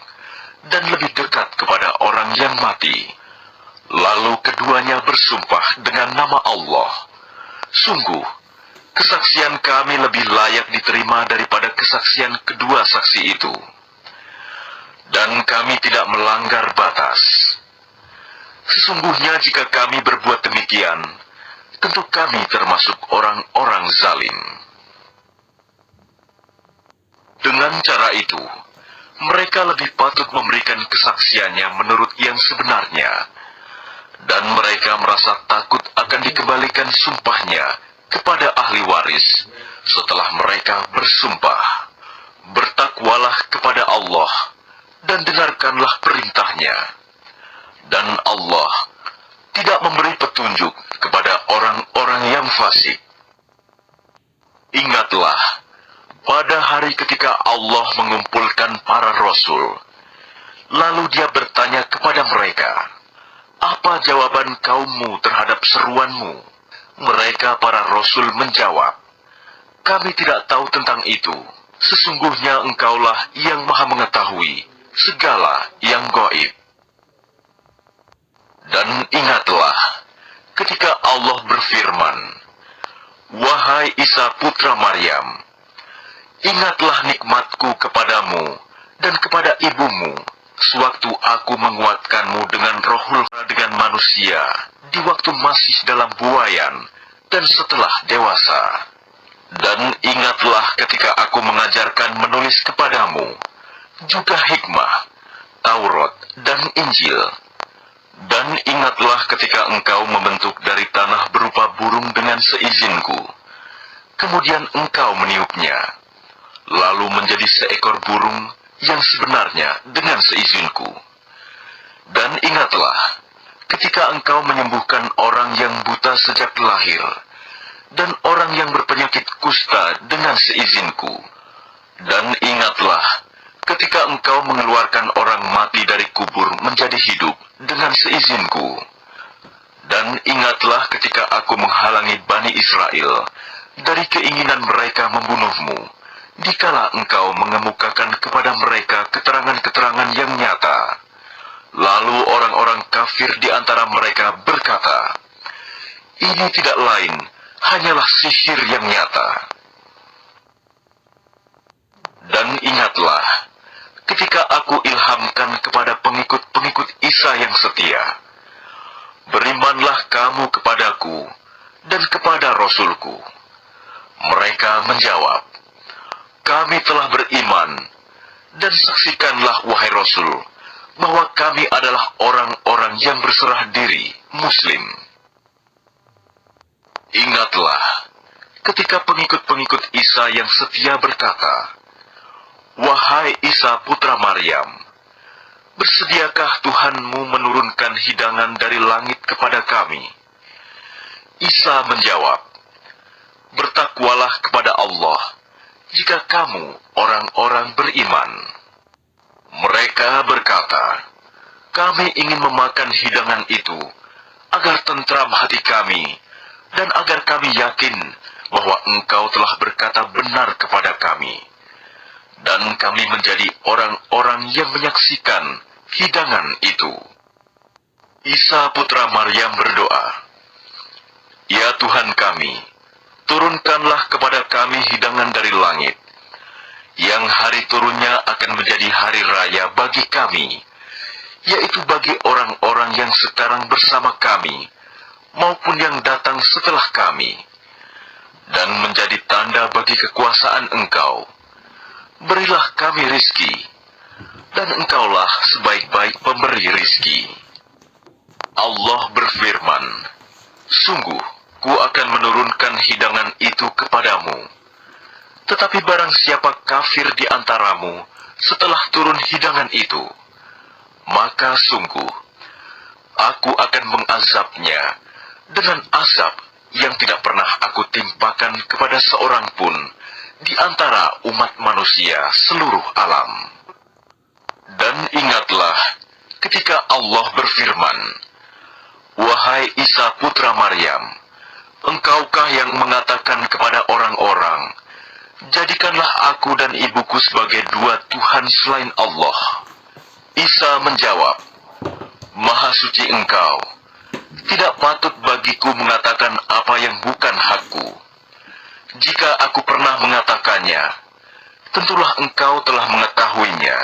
dan lebih dekat kepada orang yang mati. Lalu keduanya bersumpah dengan nama Allah, sungguh, kesaksian kami lebih layak diterima daripada kesaksian kedua saksi itu. Dan kami tidak melanggar batas. Sesungguhnya jika kami berbuat demikian, tentu kami termasuk orang-orang zalim. Dengan cara itu, mereka lebih patut memberikan kesaksiannya menurut yang sebenarnya. Dan mereka merasa takut akan dikembalikan sumpahnya kepada ahli waris setelah mereka bersumpah. Bertakwalah kepada Allah dan dengarkanlah perintahnya. Dan Allah tidak memberi petunjuk kepada orang-orang yang fasik. Ingatlah, pada hari ketika Allah mengumpulkan para rasul, lalu dia bertanya kepada mereka, "Apa jawaban kaummu terhadap seruanmu?" Mereka para rasul menjawab, "Kami tidak tahu tentang itu. Sesungguhnya engkaulah yang maha mengetahui segala yang gaib." Dan ingatlah, ketika Allah berfirman, "Wahai Isa putra Maryam, ingatlah nikmatku kepadamu dan kepada ibumu, sewaktu aku menguatkanmu dengan rohul dengan manusia, di waktu masih dalam buayan, dan setelah dewasa. Dan ingatlah ketika aku mengajarkan menulis kepadamu, juga hikmah, Taurat, dan Injil. Dan ingatlah ketika engkau membentuk dari tanah berupa burung dengan seizinku, kemudian engkau meniupnya, lalu menjadi seekor burung yang sebenarnya dengan seizinku. Dan ingatlah ketika engkau menyembuhkan orang yang buta sejak lahir, dan orang yang berpenyakit kusta dengan seizinku. Dan ingatlah ketika engkau mengeluarkan orang mati dari kubur menjadi hidup dengan seizinku. Dan ingatlah ketika aku menghalangi Bani Israel dari keinginan mereka membunuhmu, dikala engkau mengemukakan kepada mereka keterangan-keterangan yang nyata. Lalu orang-orang kafir di antara mereka berkata, "Ini tidak lain, hanyalah sihir yang nyata." Dan ingatlah ketika aku ilhamkan kepada pengikut-pengikut Isa yang setia, "Berimanlah kamu kepadaku dan kepada Rasulku." Mereka menjawab, "Kami telah beriman, dan saksikanlah wahai Rasul, bahwa kami adalah orang-orang yang berserah diri, Muslim." Ingatlah ketika pengikut-pengikut Isa yang setia berkata, "Wahai Isa putra Maryam, bersediakah Tuhanmu menurunkan hidangan dari langit kepada kami?" Isa menjawab, "Bertakwalah kepada Allah, jika kamu orang-orang beriman." Mereka berkata, "Kami ingin memakan hidangan itu, agar tentram hati kami, dan agar kami yakin bahwa Engkau telah berkata benar kepada kami, dan kami menjadi orang-orang yang menyaksikan hidangan itu." Isa putra Maryam berdoa, "Ya Tuhan kami, turunkanlah kepada kami hidangan dari langit, yang hari turunnya akan menjadi hari raya bagi kami, yaitu bagi orang-orang yang sekarang bersama kami, maupun yang datang setelah kami, dan menjadi tanda bagi kekuasaan Engkau. Berilah kami rizki, dan Engkaulah sebaik-baik pemberi rizki." Allah berfirman, "Sungguh, ku akan menurunkan hidangan itu kepadamu. Tetapi barang siapa kafir di antaramu setelah turun hidangan itu, maka sungguh, aku akan mengazabnya dengan azab yang tidak pernah aku timpakan kepada seorang pun di antara umat manusia seluruh alam." Dan ingatlah ketika Allah berfirman, "Wahai Isa putra Maryam, engkaukah yang mengatakan kepada orang-orang, jadikanlah aku dan ibuku sebagai dua Tuhan selain Allah?" Isa menjawab, "Maha suci Engkau, tidak patut bagiku mengatakan apa yang bukan hakku. Jika aku pernah mengatakannya, tentulah Engkau telah mengetahuinya.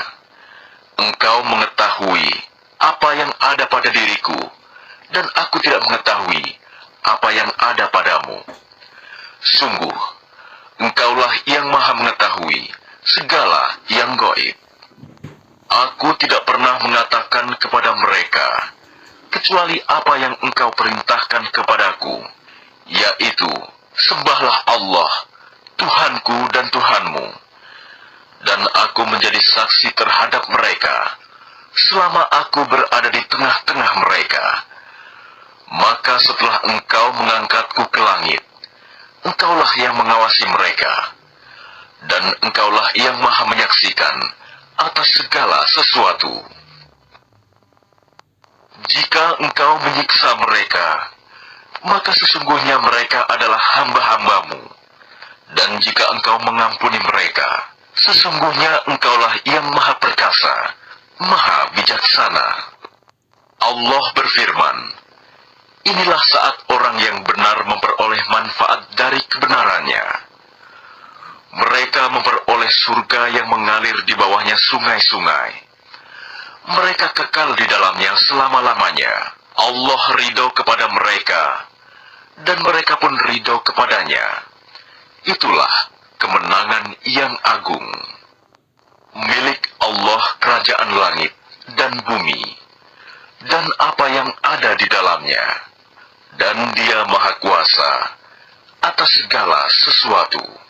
Engkau mengetahui apa yang ada pada diriku, dan aku tidak mengetahui apa yang ada padamu. Sungguh, Engkaulah yang maha mengetahui segala yang gaib." Aku tidak pernah mengatakan kepada mereka, kecuali apa yang engkau perintahkan kepadaku, yaitu, sembahlah Allah, Tuhanku dan Tuhanmu. Dan aku menjadi saksi terhadap mereka, selama aku berada di tengah-tengah mereka. Maka setelah engkau mengangkatku ke langit, engkaulah yang mengawasi mereka, dan engkaulah yang maha menyaksikan atas segala sesuatu. Jika engkau menyiksa mereka, maka sesungguhnya mereka adalah hamba-hambamu. Dan jika engkau mengampuni mereka, sesungguhnya engkaulah yang maha perkasa, maha bijaksana. Allah berfirman, inilah saat orang yang benar memperoleh manfaat dari kebenarannya. Mereka memperoleh surga yang mengalir di bawahnya sungai-sungai. Mereka kekal di dalamnya selama-lamanya. Allah ridho kepada mereka, dan mereka pun ridho kepadanya. Itulah kemenangan yang agung. Milik Allah kerajaan langit dan bumi, dan apa yang ada di dalamnya. Dan Dia maha kuasa atas segala sesuatu.